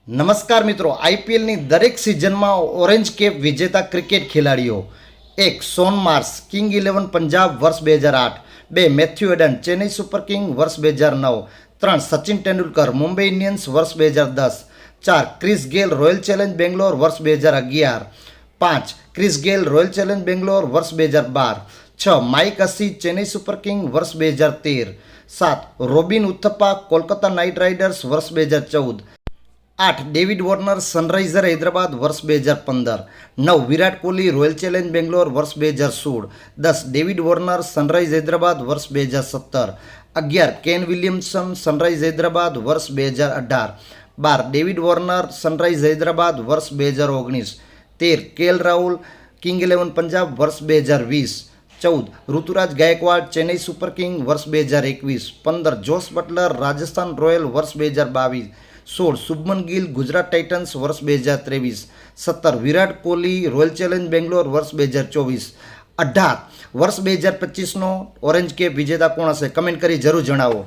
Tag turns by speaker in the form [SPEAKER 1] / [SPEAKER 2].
[SPEAKER 1] નમસ્કાર મિત્રો, આઈપીએલની દરેક સિઝનમાં ઓરેન્જ કેપ વિજેતા ક્રિકેટ ખેલાડીઓ: 1. શોન માર્શ, કિંગ 11 પંજાબ વર્ષ 2008. 2. Matthew Hayden, Chennai super king વર્ષ 2009. 3. સચિન તેંડુલકર, મુંબઈ ઇન્ડિયન્સ વર્ષ 2010. 4. ક્રિસ ગેલ, રોયલ ચેલેન્જ બેંગ્લોર વર્ષ 2011. 5. ક્રિસ ગેલ, રોયલ ચેલેન્જ બેંગ્લોર વર્ષ 2012. 6. માઇક હસી, ચેન્નઈ સુપર કિંગ વર્ષ 2013. 7. Robin Uthappa, Kolkata night riders વર્ષ 2014. 8. ડેવિડ વોર્નર, સનરાઇઝર હૈદરાબાદ વર્ષ 2015. 9. વિરાટ કોહલી, રોયલ ચેલેન્જ બેંગ્લોર વર્ષ 2016. 10. ડેવિડ વોર્નર, સનરાઇઝ હૈદરાબાદ વર્ષ 2017. 11. કેન વિલિયમસન, સનરાઇઝ હૈદરાબાદ વર્ષ 2018. 12. ડેવિડ વોર્નર, સનરાઇઝ હૈદરાબાદ વર્ષ 2019. 13. કેએલ રાહુલ, કિંગ 11 પંજાબ વર્ષ 2020. 14. ઋતુરાજ ગાયકવાડ, ચેન્નઈ સુપર કિંગ વર્ષ 2021. 15. જોસ બટલર, રાજસ્થાન રોયલ વર્ષ 2022. 16. શુભમન ગિલ, ગુજરાત ટાઇટન્સ વર્ષ 2023. 17. વિરાટ કોહલી, રોયલ ચેલેન્જ બેંગ્લોર વર્ષ 2024. 18. વર્ષ 2025નો ઓરેન્જ કેપ વિજેતા કોણ હશે? કમેન્ટ કરી જરૂર જણાવો.